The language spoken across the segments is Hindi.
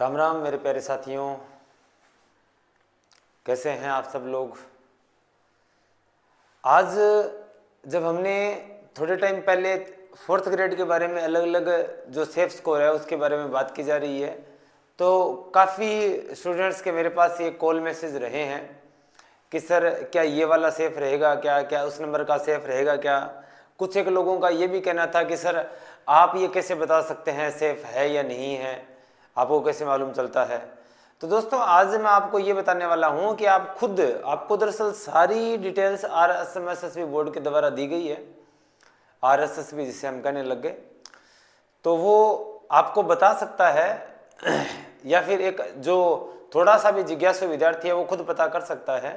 राम राम मेरे प्यारे साथियों, कैसे हैं आप सब लोग। आज जब हमने थोड़े टाइम पहले फोर्थ ग्रेड के बारे में अलग अलग जो सेफ स्कोर है उसके बारे में बात की जा रही है, तो काफ़ी स्टूडेंट्स के मेरे पास ये कॉल मैसेज रहे हैं कि सर क्या ये वाला सेफ रहेगा, क्या क्या उस नंबर का सेफ रहेगा क्या। कुछ एक लोगों का ये भी कहना था कि सर आप ये कैसे बता सकते हैं सेफ है या नहीं है, आपको कैसे मालूम चलता है। तो दोस्तों आज मैं आपको ये बताने वाला हूँ कि आपको दरअसल सारी डिटेल्स RSMSSB बोर्ड के द्वारा दी गई है, RSSB जिसे हम कहने लग गए, तो वो आपको बता सकता है या फिर एक जो थोड़ा सा भी जिज्ञासु विद्यार्थी है वो खुद पता कर सकता है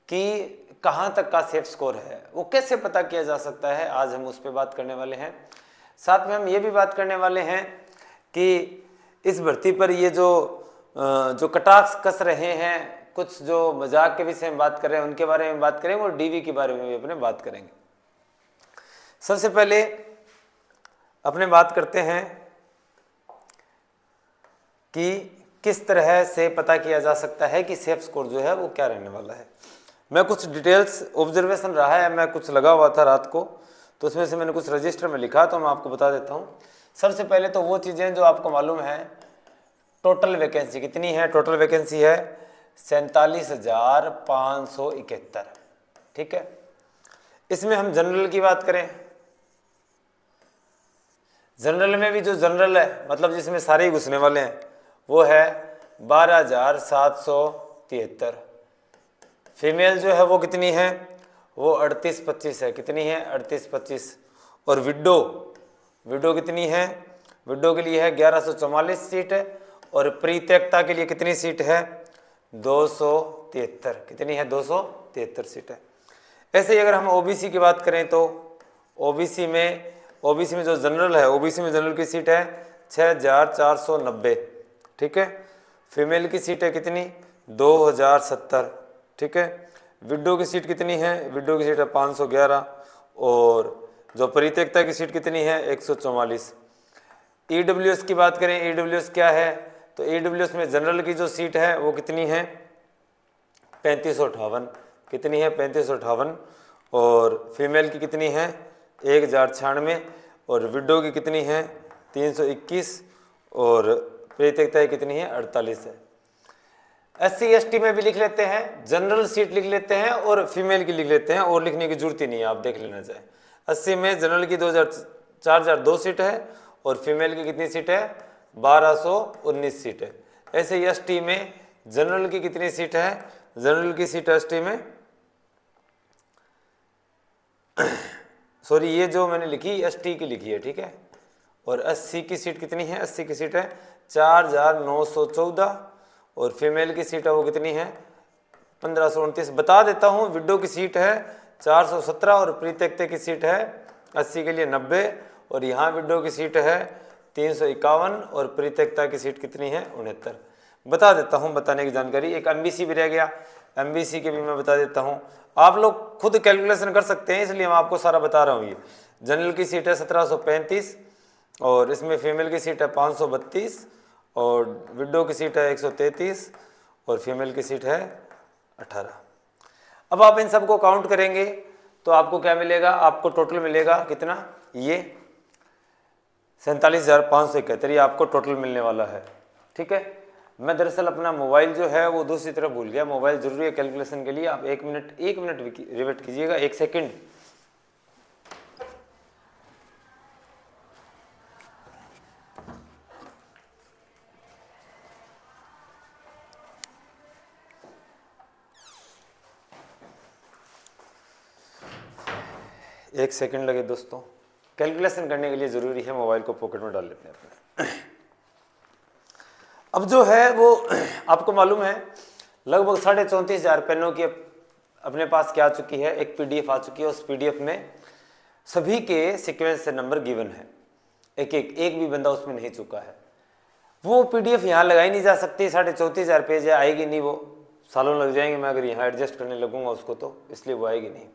कि कहाँ तक का सेफ स्कोर है, वो कैसे पता किया जा सकता है। आज हम उस पर बात करने वाले हैं। साथ में हम ये भी बात करने वाले हैं कि इस भर्ती पर ये जो कटाक्ष कस रहे हैं, कुछ जो मजाक के विषय में बात कर रहे हैं उनके बारे में बात करेंगे और DV के बारे में भी अपने बात करेंगे। सबसे पहले अपने बात करते हैं कि किस तरह से पता किया जा सकता है कि सेफ स्कोर जो है वो क्या रहने वाला है। मैं कुछ डिटेल्स ऑब्जर्वेशन रहा है, मैं कुछ लगा हुआ था रात को, तो उसमें से मैंने कुछ रजिस्टर में लिखा, तो मैं आपको बता देता हूँ। सबसे पहले तो वो चीज़ें जो आपको मालूम है, टोटल वैकेंसी कितनी है। टोटल वैकेंसी है 47,571, ठीक है। इसमें हम जनरल की बात करें, जनरल में भी जो जनरल है मतलब जिसमें सारे ही घुसने वाले हैं वो है 12,773। फीमेल जो है वो कितनी है, वो 3825 है। कितनी है, 3825। और विडो कितनी है, विडो के लिए है 1144 सीट है। और परित्यक्ता के लिए कितनी सीट है, 273। कितनी है, 273 सीट है। ऐसे ही अगर हम OBC की बात करें तो OBC में जो जनरल है, OBC में जनरल की सीट है 6,490, ठीक है। फीमेल की सीट है कितनी, 2,070, ठीक है। विडो की सीट कितनी है, विडो की सीट है 511। और जो परित्यक्ता की सीट कितनी है, 144। EWS की बात करें, EWS क्या है, तो EWS में जनरल की जो सीट है वो कितनी है, 3558। कितनी है, 3558। और फीमेल की कितनी है, 1096। और विडो की कितनी है, 321। और परित्यक्ता की कितनी है, 48 है। SC ST में भी लिख लेते हैं, जनरल सीट लिख लेते हैं और फीमेल की लिख लेते हैं, और लिखने की जरूरत ही नहीं है, आप देख लेना चाहे। 80 में जनरल की 4,002 सीट है और फीमेल की कितनी सीट है, 1,219 सीट है। ऐसे ही ST में जनरल की कितनी सीट है, जनरल की सीट ST में सॉरी ये जो मैंने लिखी ST की लिखी है, ठीक है। और SC की सीट कितनी है, SC की सीट है 4,914। और फीमेल की सीट है वो कितनी है, 1,529। बता देता हूँ, विडो की सीट है 417 और परित्यक्ता की सीट है 80 के लिए 90। और यहाँ विडो की सीट है 351 और परित्यक्ता की सीट कितनी है, 69। बता देता हूँ, बताने की जानकारी। एक MBC भी रह गया, MBC के भी मैं बता देता हूँ। आप लोग खुद कैलकुलेशन कर सकते हैं, इसलिए मैं आपको सारा बता रहा हूँ। ये जनरल की सीट है 1735 और इसमें फीमेल की सीट है 532 और विडो की सीट है 133 और फीमेल की सीट है 18। अब आप इन सबको काउंट करेंगे तो आपको क्या मिलेगा, आपको टोटल मिलेगा कितना, ये 47,571 ये आपको टोटल मिलने वाला है, ठीक है। मैं दरअसल अपना मोबाइल जो है वो दूसरी तरफ भूल गया। मोबाइल जरूरी है कैलकुलेशन के लिए। आप एक मिनट रिवेट कीजिएगा, 1 सेकंड। एक सेकंड लगे दोस्तों, कैलकुलेशन करने के लिए ज़रूरी है, मोबाइल को पॉकेट में डाल लेते हैं अपने। अब जो है वो आपको मालूम है लगभग 34,500 पेनों की अपने पास क्या आ चुकी है, एक PDF आ चुकी है। उस PDF में सभी के सीक्वेंस से नंबर गिवन है, एक भी बंदा उसमें नहीं चुका है। वो PDF यहाँ लगाई नहीं जा सकती, 34,500 पेज है, आएगी नहीं, वो सालों लग जाएंगे। मैं अगर यहाँ एडजस्ट करने लगूंगा उसको तो इसलिए वो आएगी नहीं।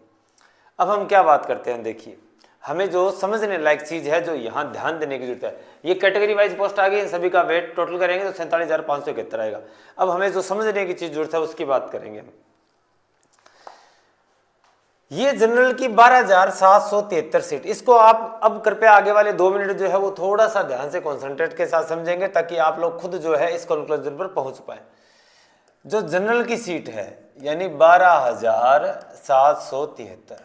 अब हम क्या बात करते हैं, देखिए हमें जो समझने लायक चीज़ है, जो यहाँ ध्यान देने की जरूरत है, ये कैटेगरी वाइज पोस्ट आ गई, इन सभी का वेट टोटल करेंगे तो 47,571 आएगा। अब हमें जो समझने की चीज़ जरूरत है उसकी बात करेंगे हम। ये जनरल की 12,773 सीट, इसको आप अब कृपया आगे वाले 2 मिनट जो है वो थोड़ा सा ध्यान से कॉन्सेंट्रेट के साथ समझेंगे, ताकि आप लोग खुद जो है इस कंक्लूजन पर पहुंच पाए। जो जनरल की सीट है यानी 12,773,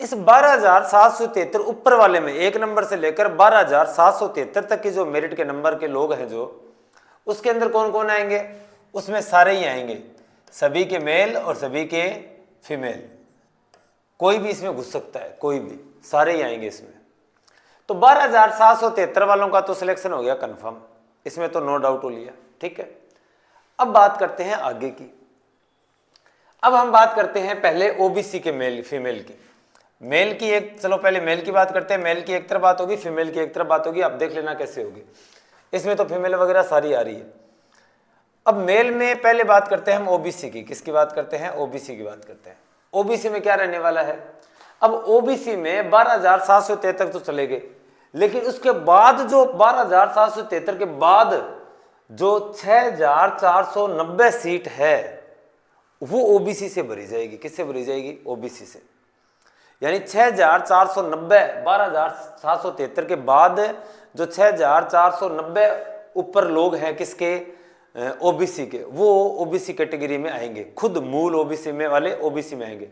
इस 12,773 ऊपर वाले में 1 नंबर से लेकर 12,773 तक की जो मेरिट के नंबर के लोग हैं, जो उसके अंदर कौन कौन आएंगे, उसमें सारे ही आएंगे, सभी के मेल और सभी के फीमेल, कोई भी इसमें घुस सकता है, कोई भी, सारे ही आएंगे इसमें। तो 12,773 वालों का तो सिलेक्शन हो गया कंफर्म, इसमें तो नो डाउट हो लिया, ठीक है। अब बात करते हैं आगे की। अब हम बात करते हैं पहले ओबीसी के मेल फीमेल की। मेल की एक, चलो पहले मेल की बात करते हैं। मेल की एक तरफ बात होगी, फीमेल की एक तरफ बात होगी, आप देख लेना कैसे होगी। इसमें तो फीमेल वगैरह सारी आ रही है। अब मेल में पहले बात करते हैं हम ओबीसी की। किसकी बात करते हैं? ओबीसी की बात करते हैं। ओबीसी में क्या रहने वाला है? अब ओबीसी में 12,773 तक तो चले गए, लेकिन उसके बाद जो 12,773 के बाद जो 6,490 सीट है वो ओबीसी से भरी जाएगी। किससे भरी जाएगी? ओबीसी से। यानी 6,490, 12,773 के बाद जो 6,490 ऊपर लोग हैं किसके? ओबीसी के, वो ओबीसी कैटेगरी में आएंगे, खुद मूल ओबीसी में वाले ओबीसी में आएंगे,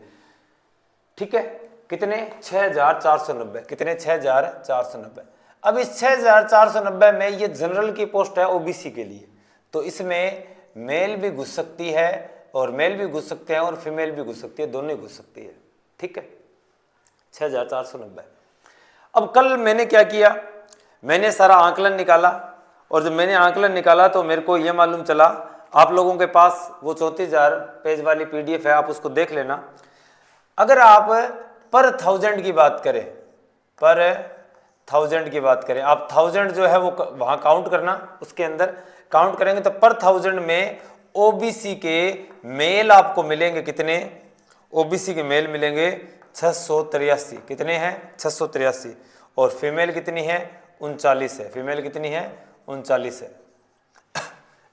ठीक है। कितने? 6,490। कितने? 6,490। अब इस 6,490 में ये जनरल की पोस्ट है ओबीसी के लिए, तो इसमें मेल भी घुस सकती है और मेल भी घुस सकते हैं और फीमेल भी घुस सकती है, दोनों घुस सकती है, ठीक है। 6,490। अब कल मैंने क्या किया, मैंने सारा आंकलन निकाला, और जब मैंने आंकलन निकाला तो मेरे को यह मालूम चला, आप लोगों के पास वो 34,000 पेज वाली पीडीएफ है, आप उसको देख लेना। अगर आप पर 1000 की बात करें, पर 1000 की बात करें, आप 1000 जो है वो वहाँ काउंट करना, उसके अंदर काउंट करेंगे तो पर 1000 में ओबीसी के मेल आपको मिलेंगे कितने? ओबीसी के मेल मिलेंगे 683। कितने हैं? 683। और फीमेल कितनी है? 39 है। फीमेल कितनी है? 39 है।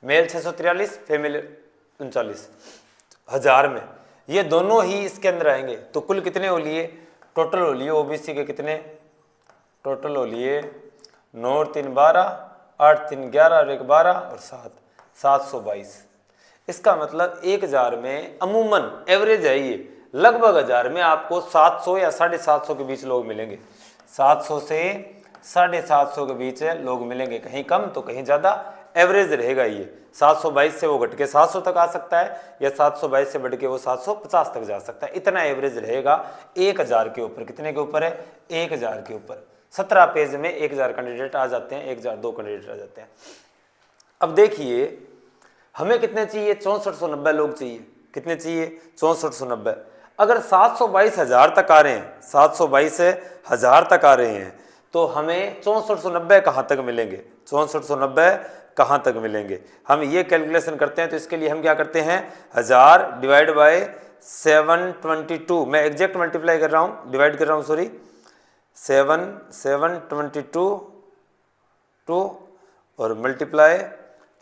मेल 643, फीमेल 39 हजार में, ये दोनों ही इसके अंदर आएंगे। तो कुल कितने हो लिए? टोटल हो लिए ओबीसी के कितने? टोटल हो लिए 9 और 3 12, 8 3 11 और 1 12 और 7, 722। इसका मतलब 1000 में अमूमन एवरेज है ये, लगभग 1000 में आपको 700 या 750 के बीच लोग मिलेंगे। 700 से 750 के बीच लोग मिलेंगे, कहीं कम तो कहीं ज़्यादा, एवरेज रहेगा ये। 722 से वो घट के 700 तक आ सकता है, या 722 से बढ़ के वो 750 तक जा सकता है, इतना एवरेज रहेगा 1000 के ऊपर। कितने के ऊपर है? 1000 के ऊपर। 17 पेज में 1000 कैंडिडेट आ जाते हैं, 1002 कैंडिडेट आ जाते हैं। अब देखिए हमें कितने चाहिए? 6490 लोग चाहिए। कितने चाहिए? 6490। अगर 722,000 तक आ रहे हैं, 722,000 तक आ रहे हैं, तो हमें 6490 कहाँ तक मिलेंगे? 6490 कहाँ तक मिलेंगे? हम ये कैलकुलेशन करते हैं, तो इसके लिए हम क्या करते हैं? 1000 डिवाइड बाय 722, मैं एग्जैक्ट मल्टीप्लाई कर रहा हूँ, डिवाइड कर रहा हूँ, सॉरी, 722 और मल्टीप्लाई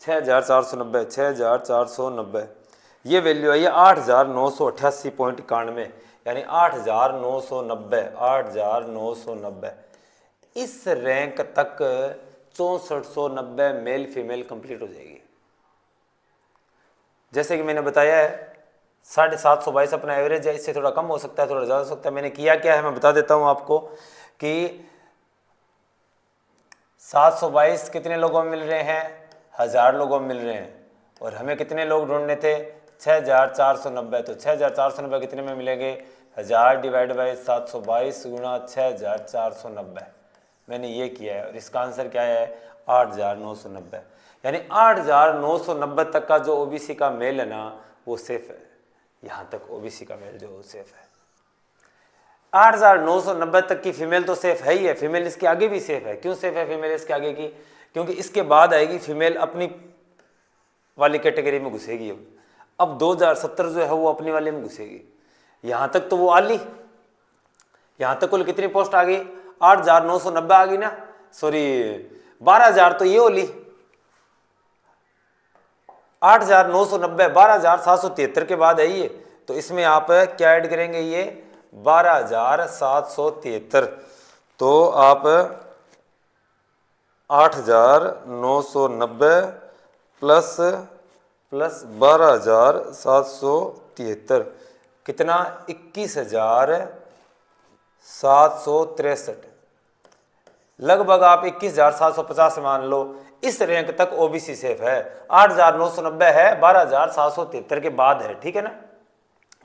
6,490, 6,490, ये वैल्यू आई है 8,988.91, यानी 8,990, 8,990। इस रैंक तक 6490 मेल फीमेल कंप्लीट हो जाएगी। जैसे कि मैंने बताया है 722 अपना एवरेज है, इससे थोड़ा कम हो सकता है, थोड़ा ज़्यादा हो सकता है। मैंने किया क्या है मैं बता देता हूँ आपको कि 722 कितने लोगों में मिल रहे हैं? 1000 लोगों में मिल रहे हैं, और हमें कितने लोग ढूंढने थे? 6,490। तो 6,490 कितने में मिलेंगे? 1000 डिवाइड बाई 722 गुणा 6,490। मैंने ये किया है, और इसका आंसर क्या है? 8,990। यानी 8,990 तक का जो ओबीसी का मेल है ना, वो सेफ है। यहाँ तक ओबीसी का मेल जो सेफ है। 8,990 तक की फीमेल तो सेफ है ही है, फीमेल इसके आगे भी सेफ है। क्यों सेफ है फीमेल इसके आगे की? क्योंकि इसके बाद आएगी फीमेल अपनी वाली कैटेगरी में घुसेगी। अब 2070 जो है वो अपनी वाले में घुसेगी। यहाँ तक तो वो आली, यहां तक कुल कितनी पोस्ट आ गई? 8,990 आ गई ना, सॉरी 12,000 तो ये होली, 8,990 12,773 के बाद है ये, तो इसमें आप क्या ऐड करेंगे? ये 12,773, तो आप 8,990 प्लस 12,773 कितना? 21,763, लगभग आप 21,750 मान लो। इस रैंक तक ओबीसी सेफ है। 8,990 है, 12,773 के बाद है, ठीक है ना,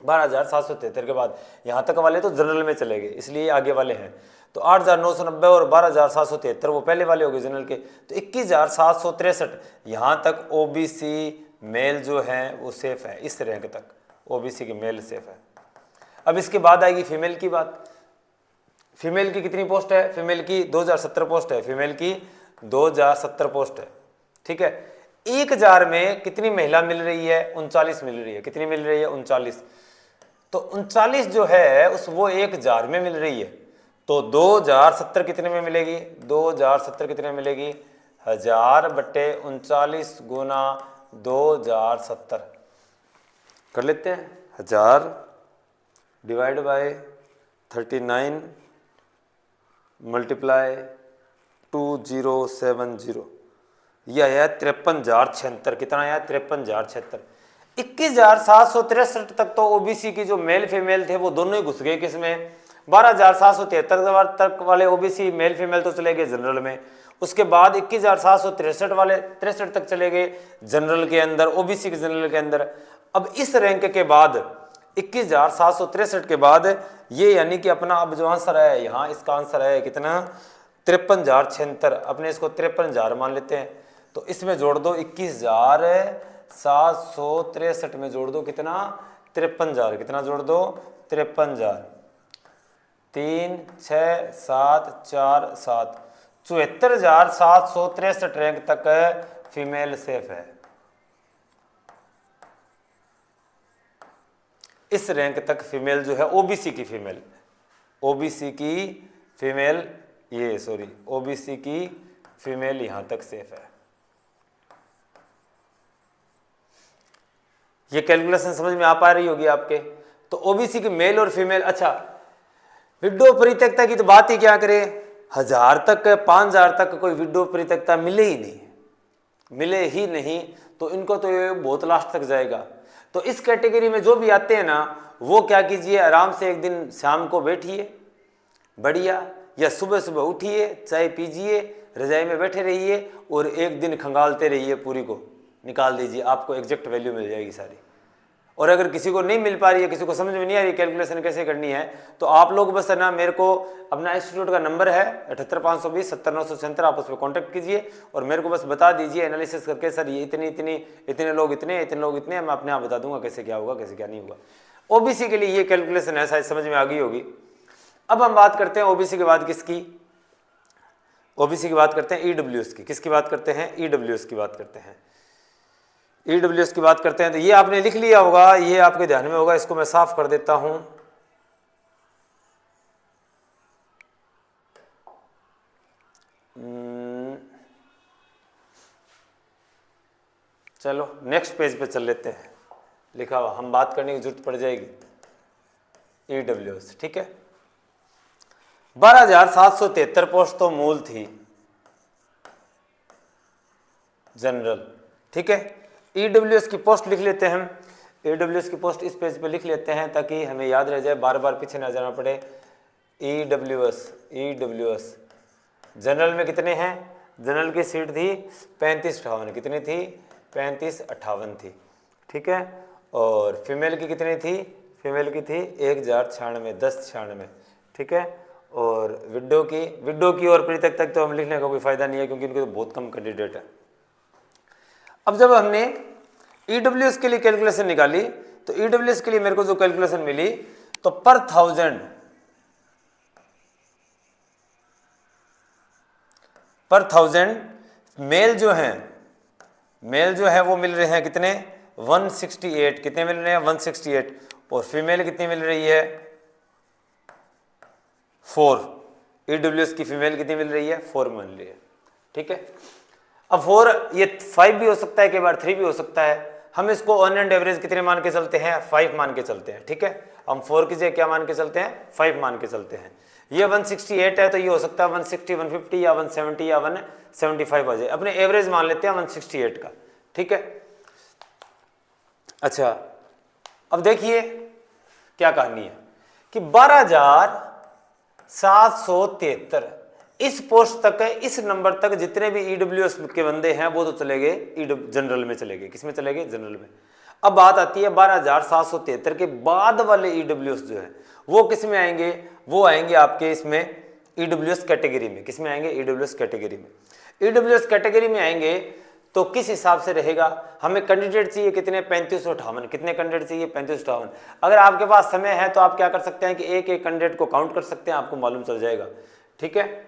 12,773 के बाद। यहां तक वाले तो जनरल में चले गए, इसलिए आगे वाले हैं। तो 8,990 और 12,773 वो पहले वाले हो गए जनरल के, तो 21,763 यहां तक ओबीसी मेल जो है वो सेफ है। इस रैंक तक ओबीसी के मेल सेफ है। अब इसके बाद आएगी फीमेल की बात। फीमेल की कितनी पोस्ट है? फीमेल की 2,070 पोस्ट है, फीमेल की 2,070 पोस्ट है, ठीक है। 1,000 में कितनी महिला मिल रही है? 39 मिल रही है। कितनी मिल रही है? 39। तो 39 जो है उस वो 1,000 में मिल रही है, तो 2,070 कितने में मिलेगी? 2,070 कितने में मिलेगी? 1000 बटे 39 गुना 2,070 कर लेते हैं। 1000 डिवाइड बाय 39 मल्टीप्लाई 2070, यह है 53,076। कितना है? 53,076। 21,763 तक तो ओबीसी की जो मेल फीमेल थे वो दोनों ही घुस गए किसमें? 12,773 तक वाले ओबीसी मेल फीमेल तो चले गए जनरल में। उसके बाद 21,763 वाले 63 तक चले गए जनरल के अंदर, ओबीसी के जनरल के अंदर। अब इस रैंक के बाद 21,763 के बाद ये यानी कि अपना अब जो आंसर है यहाँ, इसका आंसर है कितना? 53,076। अपने इसको 53,000 मान लेते हैं, तो इसमें जोड़ दो 21,763 में जोड़ दो कितना? 53,000। कितना जोड़ दो? 53,000। 3 6 7 4 7 74,763 रैंक तक फीमेल सेफ है। इस रैंक तक फीमेल जो है ओबीसी की फीमेल, ओबीसी की फीमेल, ये सॉरी ओबीसी की फीमेल यहां तक सेफ है। ये कैलकुलेशन समझ में आ पा रही होगी आपके? तो ओबीसी की मेल और फीमेल। अच्छा, विडो परित्यक्ता की तो बात ही क्या करें? 1000 तक 5,000 तक कोई विडो परित्यक्ता मिले ही नहीं, मिले ही नहीं, तो इनको तो ये बहुत लास्ट तक जाएगा। तो इस कैटेगरी में जो भी आते हैं ना, वो क्या कीजिए, आराम से एक दिन शाम को बैठिए बढ़िया, या सुबह सुबह उठिए, चाय पीजिए, रजाई में बैठे रहिए और एक दिन खंगालते रहिए, पूरी को निकाल दीजिए, आपको एग्जैक्ट वैल्यू मिल जाएगी सारी। और अगर किसी को नहीं मिल पा रही है, किसी को समझ में नहीं आ रही कैलकुलेशन कैसे करनी है, तो आप लोग बस ना मेरे को अपना इंस्टीट्यूट का नंबर है 78,520 70,976, आप उस पर कॉन्टैक्ट कीजिए और मेरे को बस बता दीजिए एनालिसिस करके, सर ये इतने लोग इतने, मैं अपने आप बता दूंगा कैसे क्या होगा कैसे क्या नहीं होगा। ओबीसी के लिए ये कैलकुलेशन है, शायद समझ में आ गई होगी। अब हम बात करते हैं ओबीसी के बाद किसकी? ओबीसी की बात करते हैं ईडब्ल्यूएस की। किसकी बात करते हैं? ईडब्ल्यूएस की बात करते हैं। ईडब्ल्यूएस की बात करते हैं तो ये आपने लिख लिया होगा, ये आपके ध्यान में होगा, इसको मैं साफ कर देता हूं। चलो नेक्स्ट पेज पे चल लेते हैं, लिखा हुआ, हम बात करने की जरूरत पड़ जाएगी ईडब्ल्यूएस, ठीक है। 12,773 पोस्ट तो मूल थी जनरल, ठीक है। ईडब्ल्यूएस की पोस्ट लिख लेते हैं हम, ईडब्ल्यूएस की पोस्ट इस पेज पे लिख लेते हैं ताकि हमें याद रह जाए, बार बार पीछे ना जाना पड़े। ईडब्ल्यूएस जनरल में कितने हैं? जनरल की सीट थी 35-58, कितनी थी? 35-58 थी, ठीक है। और फीमेल की कितनी थी? फीमेल की थी 1,096, 1096, ठीक है। और विडो की और प्रीतक तक तो हम लिखने का कोई फायदा नहीं है क्योंकि इनके तो बहुत कम कैंडिडेट है। अब जब हमने ईडब्ल्यूएस के लिए कैलकुलेशन निकाली तो ईडब्ल्यूएस के लिए मेरे को जो कैलकुलेशन मिली, तो पर 1000 मेल जो है वो मिल रहे हैं कितने? 168। कितने मिल रहे हैं? 168। और फीमेल कितनी मिल रही है? 4, ईडब्ल्यूएस की फीमेल कितनी मिल रही है, 4 मिल रही है, ठीक है। अब 4 ये 5 भी हो सकता है, कई बार 3 भी हो सकता है। हम इसको ऑन एंड एवरेज कितने मान के चलते हैं, 5 मान के चलते हैं, ठीक है। हम 4 की जगह क्या मान के चलते हैं, 5 मान के चलते हैं। ये 168 है तो ये हो सकता है 160, 150 या 170 या 175 आ जाए, अपने एवरेज मान लेते हैं 168 का, ठीक है। अच्छा, अब देखिए क्या कहानी है कि 12,773 इस पोस्ट तक है, इस नंबर तक जितने भी ईडब्ल्यूएस के बंदे हैं वो तो चले गए जनरल में, चले गए, किसमें चले गए, जनरल में। अब बात आती है 12,773 के बाद वाले ईडब्ल्यूएस जो है वो किस में आएंगे, वो आएंगे आपके इसमें ईडब्ल्यूएस कैटेगरी में। किस में आएंगे, ईडब्ल्यूएस कैटेगरी में। ईडब्ल्यूएस कैटेगरी में आएंगे तो किस हिसाब से रहेगा, हमें कैंडिडेट चाहिए कितने, 3558। कितने कैंडिडेट चाहिए, 3558। अगर आपके पास समय है तो आप क्या कर सकते हैं कि एक एक कैंडिडेट को काउंट कर सकते हैं, आपको मालूम चल जाएगा, ठीक है।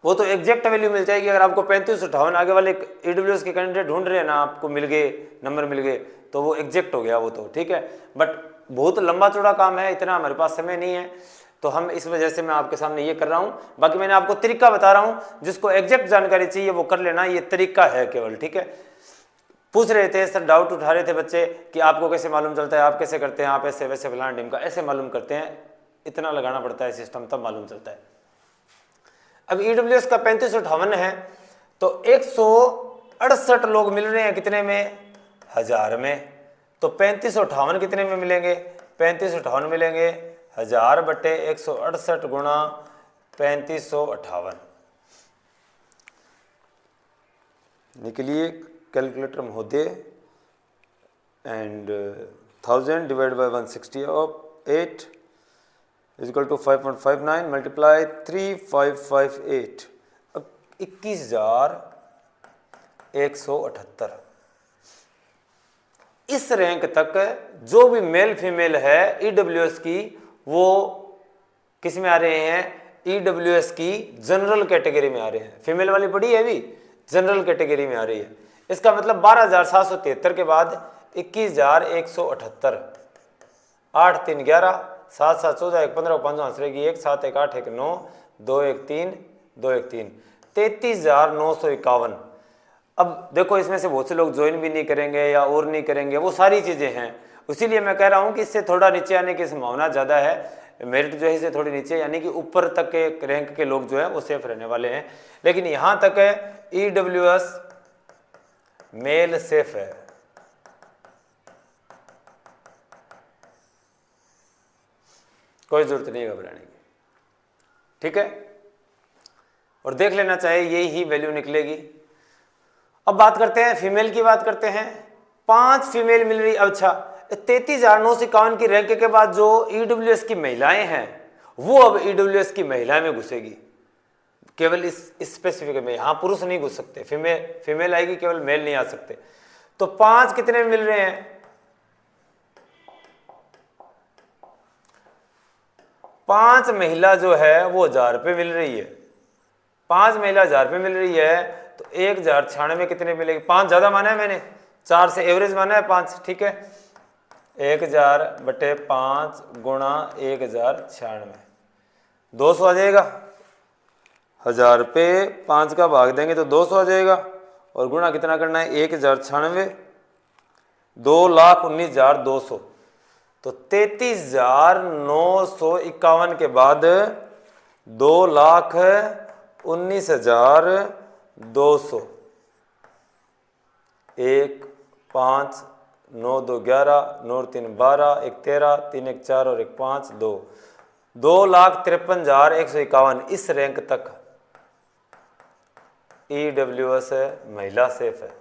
वो तो एग्जैक्ट वैल्यू मिल जाएगी। अगर आपको 3558 आगे वाले ईडब्ल्यूएस के कैंडिडेट ढूंढ रहे हैं ना, आपको मिल गए, नंबर मिल गए, तो वो एग्जैक्ट हो गया वो तो, ठीक है। बट बहुत लंबा चौड़ा काम है, इतना हमारे पास समय नहीं है, तो हम इस वजह से मैं आपके सामने ये कर रहा हूँ। बाकी मैंने आपको तरीका बता रहा हूँ, जिसको एग्जैक्ट जानकारी चाहिए वो कर लेना, ये तरीका है केवल, ठीक है। पूछ रहे थे सर, डाउट उठा रहे थे बच्चे कि आपको कैसे मालूम चलता है, आप कैसे करते हैं, आप ऐसे वैसे फलाना टीम का ऐसे मालूम करते हैं, इतना लगाना पड़ता है सिस्टम, तब मालूम चलता है। अब ईडब्ल्यूएस का 3558 है तो 168 लोग मिल रहे हैं कितने में, 1000 में। तो 3558 कितने में मिलेंगे, 3558 मिलेंगे 1000 बटे 168 गुणा 3558। निकलिए कैलकुलेटर महोदय, and 1000 divide by 168 is equal to 5.59 multiply 3558। अब 21,178 इस रैंक तक जो भी मेल फीमेल है ईडब्ल्यूएस की, वो किस में आ रहे हैं, ईडब्ल्यूएस की जनरल कैटेगरी में आ रहे हैं। फीमेल वाली बड़ी है भी, जनरल कैटेगरी में आ रही है। इसका मतलब 12,773 के बाद 21,178, 8 3 11, 7 7 14, 1 15, 5 5 रहेगी 1, 7 1 8, 1 9, 2 1 3, 2 1 3, 33,951। अब देखो इसमें से बहुत से लोग ज्वाइन भी नहीं करेंगे या और नहीं करेंगे, वो सारी चीज़ें हैं। इसीलिए मैं कह रहा हूँ कि इससे थोड़ा नीचे आने की संभावना ज़्यादा है, मेरिट जो है इससे थोड़ी नीचे, यानी कि ऊपर तक के रैंक के लोग जो है वो सेफ रहने वाले हैं। लेकिन यहाँ तक है ईडब्ल्यूएस मेल सेफ है, कोई जरूरत नहीं घबराने की, ठीक है। और देख लेना चाहिए, यही ही वैल्यू निकलेगी। अब बात करते हैं फीमेल की, बात करते हैं। 5 फीमेल मिल रही। अच्छा, 33,951 की रैंक के बाद जो ईडब्ल्यूएस की महिलाएं हैं वो अब ईडब्ल्यूएस की महिलाएं में घुसेगी, केवल इस स्पेसिफिक में। यहाँ पुरुष नहीं घुस सकते, फीमेल आएगी, केवल मेल नहीं आ सकते। तो 5 कितने मिल रहे हैं, 5 महिला जो है वो 1000 रुपये मिल रही है। 5 महिला 1000 रुपये मिल रही है तो 1096 कितने मिलेगी, 5 ज़्यादा माना है मैंने, 4 से एवरेज माना है 5, ठीक है। 1000 बटे 5 गुणा 1096, 200 आ जाएगा। 1000 रुपये 5 का भाग देंगे तो 200 आ जाएगा, और गुणा कितना करना है, 1096, 2,19,200। तो 33,951 के बाद 2,19,200, 1 5 9 2 11 9 3 12 1 13 3 1 4 और 1 5 2, 2,53,151 इस रैंक तक ईडब्ल्यूएस महिला सेफ है,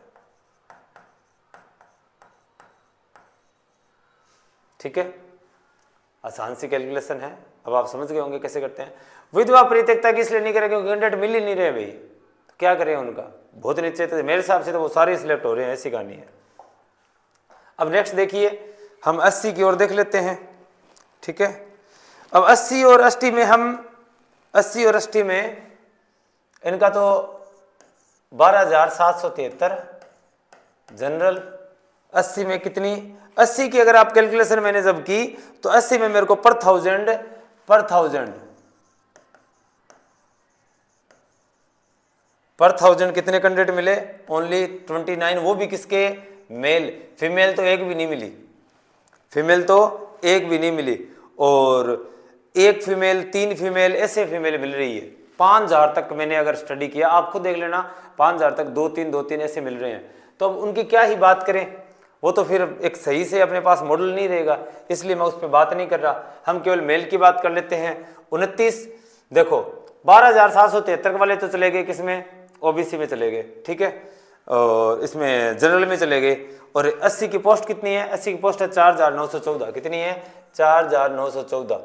ठीक है। आसान सी कैलकुलेशन है, अब आप समझ गए होंगे कैसे करते हैं। विधवा परित्यक्ता की इसलिए नहीं करें क्योंकि कैंडिडेट मिल ही नहीं रहे भाई, तो क्या करें उनका, बहुत नीचे थे मेरे हिसाब से तो वो सारे सिलेक्ट हो रहे हैं, ऐसी कहानी है। अब नेक्स्ट देखिए, हम 80 की ओर देख लेते हैं, ठीक है। अब 80 और 80 में हम 80 और 80 में इनका तो 12,773 जनरल। 80 में कितनी, 80 की अगर आप कैलकुलेशन मैंने जब की तो 80 में मेरे को पर थाउजेंड पर 1000 कितने कैंडिडेट मिले? ओनली 29, वो भी किसके? मेल। फीमेल तो एक भी नहीं मिली, फीमेल तो एक भी नहीं मिली। और एक फीमेल, 3 फीमेल, ऐसे फीमेल मिल रही है। 5000 तक मैंने अगर स्टडी किया, आप खुद देख लेना, 5000 तक 2-3 ऐसे मिल रहे हैं। तो अब उनकी क्या ही बात करें, वो तो फिर एक सही से अपने पास मॉडल नहीं रहेगा, इसलिए मैं उस पर बात नहीं कर रहा। हम केवल मेल की बात कर लेते हैं। 29 देखो, 12,773 वाले तो चले गए किसमें? ओबीसी में चले गए, ठीक है, और इसमें जनरल में चले गए। और 80 की पोस्ट कितनी है? 80 की पोस्ट है 4,914। कितनी है? 4,914।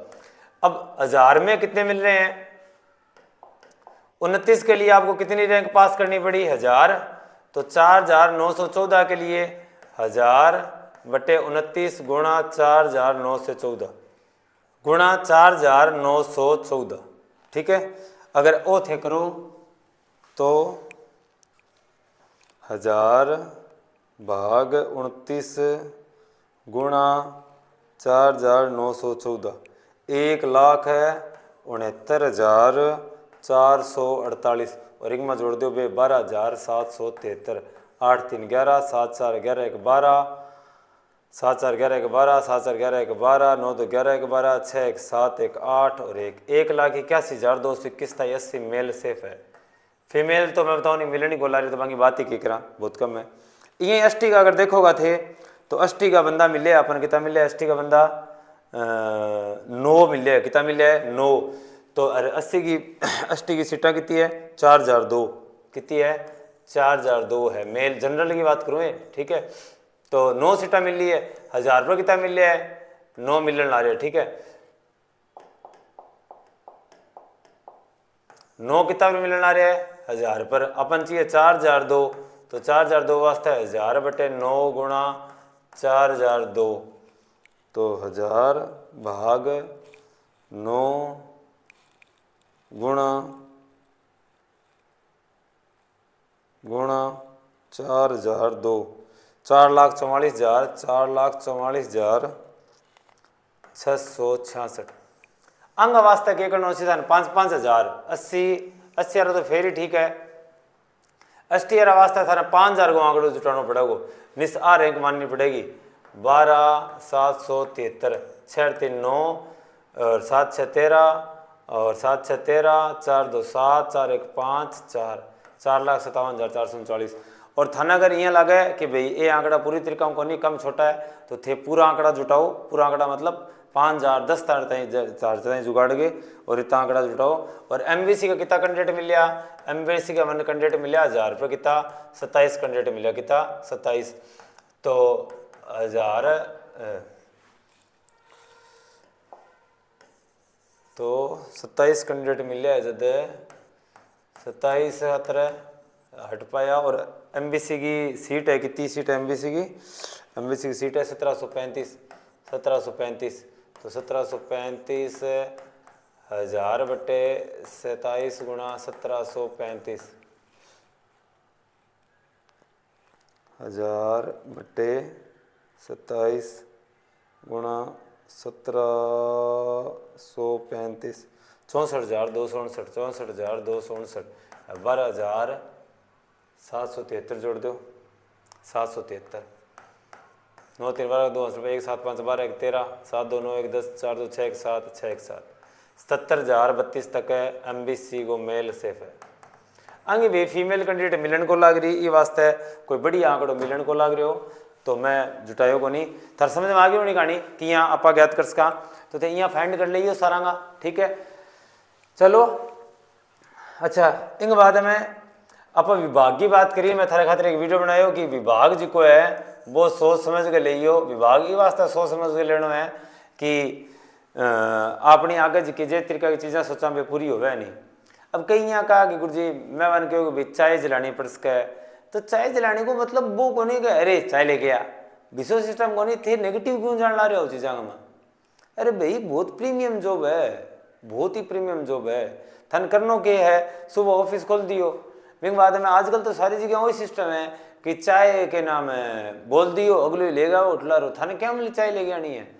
अब 1000 में कितने मिल रहे हैं? 29 के लिए आपको कितनी रैंक पास करनी पड़ी? 1000। तो 4,914 के लिए 1000/29 गुणा 4,914 गुणा 4,914, ठीक है। अगर ओ थे करो तो 1000 भाग 29 गुणा 4,914, 1,69,448। और एक में जोड़ दो बे 12,773। 8 3 11, 7 4 11 1 12, 7 4 11 1 12, 7 4 11 1 12, 9 2 11 1 12, 6 1 7 1 8 और 1,81,221 था। 80 मेल सेफ है। फीमेल तो मैं बताऊँ नहीं, मिलने को ला रही तो बाकी बात ही की करा, बहुत कम है। ये एसटी का अगर देखोगा थे तो एसटी का बंदा मिले अपन, कितना मिले? एसटी का बंदा 9 मिले, कितना मिले? 9। तो 80 की एसटी की सीटा कितनी है? 4,002। कितनी है? 4,002 है। मेल जनरल की बात करूँ, ठीक है। तो 9 सीटा मिल रही है, 1000 रुपये कितना मिल रहा है? 9 मिलने ला रहे हैं, ठीक है। 9 कितना मिलने ला रहे हैं? 1000 पर। अपन चाहिए 4,002, तो 4,002 वास्ते 1000/9 गुणा 4,002, तो 1000 भाग 9 गुणा 4,002, 4,44,000, 4,44,666। अंग वास्ते के करना उसी 5,000। 80 तो फिर ही ठीक है। 80 वास्ते थाने 5,000 को आंकड़ो जुटाना पड़ेगा, निस आ रैंक माननी पड़ेगी। 12,773, 6 3 9 और 7 6 13 और 7 6 13, 4 2 7, 4 1 5 4, 4,57,439। और थाना अगर यहाँ लगे कि भाई ये आंकड़ा पूरी तरीका को नहीं, कम छोटा है, तो थे पूरा आंकड़ा जुटाओ। पूरा आंकड़ा मतलब 5,000 10 तार जुगाड़ गए और इतना आंकड़ा जुटाओ। और एमबीसी का कितना कैंडिडेट मिला? एमबीसी का मन कैंडिडेट मिला 1000 रुपये, कितना? 27 कैंडिडेट मिला, कितना? 27। तो 1000 तो 27 कैंडिडेट मिले है, जब 27 हट पाया। और एमबीसी की सीट है, कितनी सीट है एमबीसी की? एमबीसी की सीट है 1735। 1735 तो 1735 1000/27 गुणा 1735, 1000/27 गुणा 1735, 64,259, 64,259। 12,773 जोड़ दो, 773। 9 3 12 2 रुपये, 1 7 5 12 1 13, 7 2 9 1 10, 4 2 6 1 7, 6 1 7। 77,032 तक है एमबीसी को मेल सेफ है। आगे भी फीमेल कैंडिडेट मिलन को लाग रही, ये वास्ते कोई बढ़िया आंकड़ो मिलन को लाग रहे हो तो मैं जुटायो को नहीं। थार समझ में आगे होनी कहानी कि यहाँ आप ज्ञात कर सका, तो यहाँ फाइंड कर लीजिए सारांगा, ठीक है। चलो अच्छा, इन बाद में आप विभाग की बात करिए। मैं थारे खातिर एक वीडियो बनायो कि विभाग जी को है वो सोच समझ के लियो। विभाग की वास्ते सोच समझ के लेना है कि अपनी आगे जी जे तरीका की चीज़ें सोचा पे पूरी होवे नहीं। अब कई यहाँ कहा कि गुरु जी मैं मान के भाई चाय जलानी पड़ सके, तो चाय जलाने को मतलब वो को नहीं कहे अरे चाय लेके आ, विशो सिस्टम को नहीं थे नेगेटिव क्यों जान ला रहे हो चीज़ा में। अरे भाई बहुत प्रीमियम जॉब है, बहुत ही प्रीमियम जॉब है। थन करनो के है, सुबह ऑफिस खोल दियो, फिर बाद में आजकल तो सारी जगह वही सिस्टम है कि चाय के नाम है बोल दियो अगले लेगा उठला रो, थाने क्या मिली चाय लेके आनी है।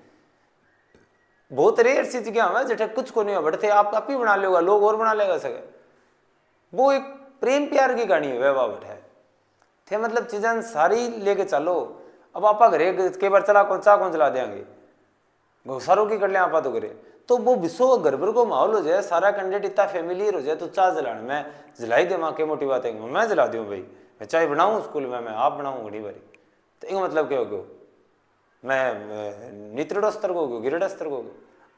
बहुत रेयर सी जगह है जैसे कुछ को नहीं हो बढ़ते आप ही बना लेगा, लोग और बना लेगा सके। वो एक प्रेम प्यार की कहानी है वह बैठे थे, मतलब चीज़ें सारी लेके चलो। अब आप घरे कई बार चला कौन चाह कौन चला देंगे सारों की कर ले आप तो करे, तो वो विश्व गड़बड़ को माहौल हो जाए, सारा कैंडिडेट इतना फैमिलियर हो जाए, तो चाह जलाने मैं जलाई दे माँ के मोटी बात है, मैं जला दूँ भाई, मैं चाय बनाऊँ स्कूल में, मैं आप बनाऊँ घड़ी बारी, तो इनका मतलब क्या हो गया, मैं नितृण स्तर को हो गिरड स्तर को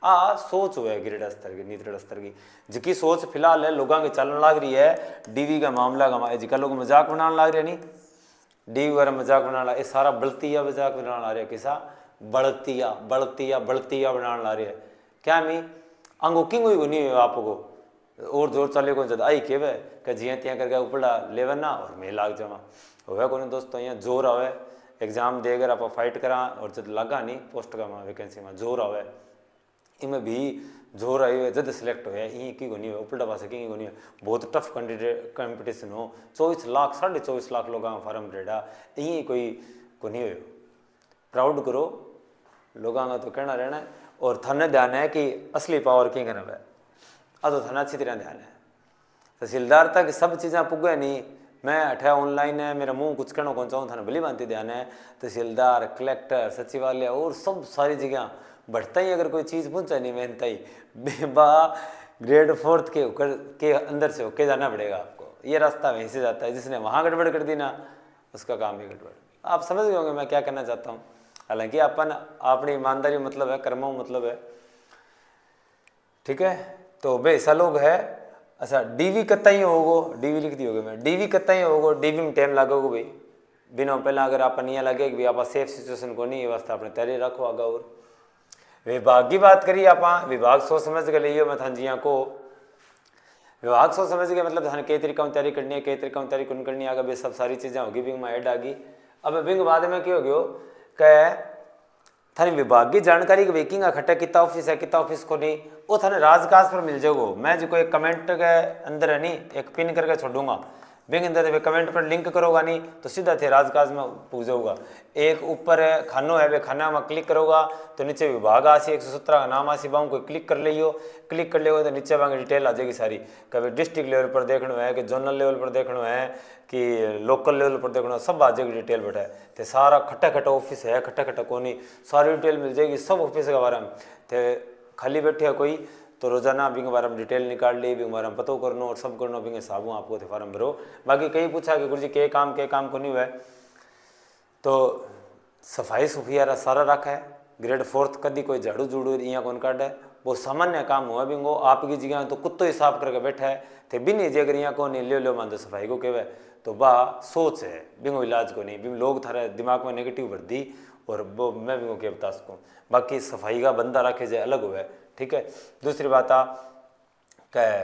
आ सोच हुआ है गिरड स्तर की नितृण स्तर की जिकी सोच फिलहाल है लोगों के चलन लग रही है। डीवी का मामला का जिका लोग मजाक बनाने लग रहे नहीं, डीवी वाला मजाक बनाना, ये सारा बलतिया मजाक बनाने ला रहे, किसा बड़तिया बड़तिया बड़तिया बनाने ला रहे है। क्या मी अंगो किंग हुई नहीं हुई आपको और जोर चले को जद आई केवे कि जिया तिया करके उपड़ा लेवे ना और मैं लाग जावा होवे को दोस्तों, यहाँ जोर आवे एग्जाम देकर आप फाइट करा और जब लगा नहीं पोस्ट का वैकेंसी में जोर आवे, इनमें भी जोर आई हुए जब सिलेक्ट हो ये की नहीं हुआ उपल्टा पास की नहीं है, बहुत टफ कैंडिडेट कंपटीशन हो, 24 लाख 24.5 लाख लोगों का फार्म रेडा ये कोई को नहीं हो, प्राउड करो लोगों का तो कहना रहना है। और थाने ध्यान है कि असली पावर की करना है, तो थाना अच्छी तरह ध्यान है, तहसीलदार तक सब चीज़ें पुगे नहीं, मैं अठा ऑनलाइन है मेरा मुंह कुछ कहना कौन चाहूँ थाने भली भांति ध्यान है, तहसीलदार कलेक्टर सचिवालय और सब सारी जगह बढ़ता ही अगर कोई चीज़ पहुँचा नहीं मेहनता ही बा ग्रेड 4 के होकर के अंदर से होके जाना पड़ेगा आपको, ये रास्ता वहीं से जाता है, जिसने वहाँ गड़बड़ कर दी ना उसका काम ही गड़बड़। आप समझ गए होंगे मैं क्या करना चाहता हूँ, हालांकि अपन अपनी ईमानदारी मतलब है कर्मों मतलब है, ठीक है। तो बेसा लोग है अच्छा डीवी कत्ता ही होगो, डीवी लिख दी होगी मैं, डीवी कत्ता ही होगो, डीवी में टाइम लगेगा भाई बिना पहला अगर आप नहीं लगे कि भाई आप सेफ सिचुएशन को नहीं वास्ते अपने तैयारी रखो आगा। और विभाग की बात करिए आप, विभाग सोच समझ के लिए मैं थान जिया को विभाग सोच समझ के मतलब थाने कई तरीका तैयारी करनी है, कई तरीका तैयारी कौन करनी है, आगे सब सारी चीज़ें होगी बिंग में ऐड आ गई। अब बिंग बाद में क्या हो गयो कै थाने विभाग की जानकारी के वेकिंग इकट्ठा कितना ऑफिस है कितना ऑफिस को नहीं, वो थाने राजकाज पर मिल जाएगो। मैं जो कोई कमेंट के अंदर है नहीं एक पिन करके छोड़ूंगा, बिंग अंदर कमेंट पर लिंक करोगा नहीं तो सीधा थे राजकाज में पूछोगा। एक ऊपर खानो है वे खाना में क्लिक करोगा तो नीचे विभाग आसी 117 का नाम आसी बाहू कोई क्लिक कर लियो, क्लिक कर लियो तो नीचे बांगे डिटेल आ जाएगी सारी, कभी डिस्ट्रिक्ट लेवल पर देखना है कि जोनल लेवल पर देखना है कि लोकल लेवल पर देखना, सब आ जाएगी डिटेल बैठा है। तो सारा खट्टा खट्टा ऑफिस है खट्टा खट्टा कोनी सारी डिटेल मिल जाएगी सब ऑफिस के बारे में। तो खाली बैठे है कोई तो रोजाना बिंग बारे में डिटेल निकाल ली, बिंग बारे में पतो करनो और सब करनो, बिंग हिसाबों आपको थे फार्म भरो। बाकी कई पूछा कि गुरु जी के काम को नहीं हुआ है, तो सफाई सुफिया सारा रखा है, ग्रेड 4 कदी कोई झाड़ू झूड़ू यहाँ कौन काट है, वो सामान्य काम हुआ बिंगो आपकी जगह तो कुत्तो ही साफ करके बैठा है, थे भी नहीं अगर यहाँ को नहीं ले मान दो सफाई को कहवे तो बा सोच है बिंगो इलाज को नहीं, बिंग लोग थारे दिमाग में नेगेटिव भर दी और वो मैं बिंगो के बता सकूँ। बाकी सफाई का बंदा रखे जाए अलग हुआ है, ठीक है। दूसरी बात आ कह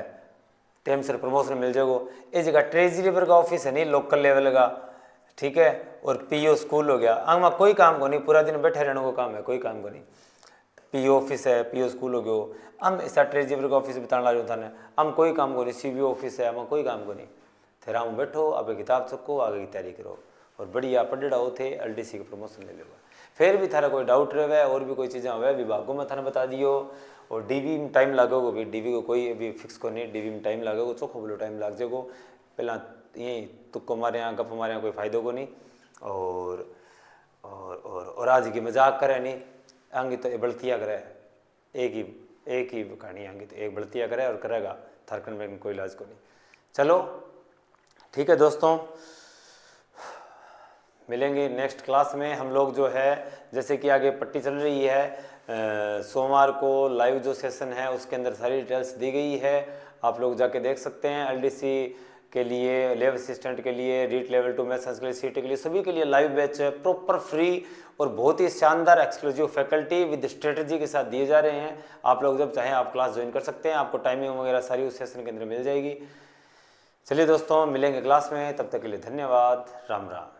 टाइम से प्रमोशन मिल जाएगो, ये जगह ट्रेजरी पर का ऑफिस है नहीं लोकल लेवल का, ठीक है। और पीओ स्कूल हो गया आंग कोई काम को नहीं, पूरा दिन बैठे रहने को काम है, कोई काम को नहीं। पीओ ऑफिस है पीओ स्कूल हो गयो, हम ऐसा ट्रेजरी का ऑफिस बताने लगे था हम कोई काम को नहीं, सीबीओ ऑफिस है हम कोई काम को नहीं। फिर हम बैठो अब किताब चुको आगे की तैयारी करो और बढ़िया पढ़ा हो थे एलडीसी का प्रमोशन ले लो। फिर भी थारा कोई डाउट रहे और भी कोई चीज़ें हुए विभागों में थाने बता दियो। और डीवी में टाइम लगेगा भी, डीवी को कोई अभी फिक्स को नहीं, डीवी में टाइम लगेगा चोखो बोलो टाइम लग जाएगा, पहला यही तुक्को मारे यहाँ गप मारे यहाँ कोई फायदो को नहीं। और आज की मजाक करे नहीं आंगी तो बल्तियाँ करे, एक ही कहानी आंगी तो एक बल्तियाँ करे और करेगा थारकन में कोई इलाज को नहीं। चलो ठीक है दोस्तों, मिलेंगे नेक्स्ट क्लास में। हम लोग जो है जैसे कि आगे पट्टी चल रही है, सोमवार को लाइव जो सेशन है उसके अंदर सारी डिटेल्स दी गई है, आप लोग जाके देख सकते हैं। एलडीसी के लिए, लैब असिस्टेंट के लिए, रीट लेवल 2 मैथ्स के लिए, सीटी के लिए, सभी के लिए लाइव बैच है प्रॉपर फ्री और बहुत ही शानदार एक्सक्लूसिव फैकल्टी विद स्ट्रेटजी के साथ दिए जा रहे हैं। आप लोग जब चाहें आप क्लास ज्वाइन कर सकते हैं, आपको टाइमिंग वगैरह सारी उस सेशन के अंदर मिल जाएगी। चलिए दोस्तों मिलेंगे क्लास में, तब तक के लिए धन्यवाद, राम राम।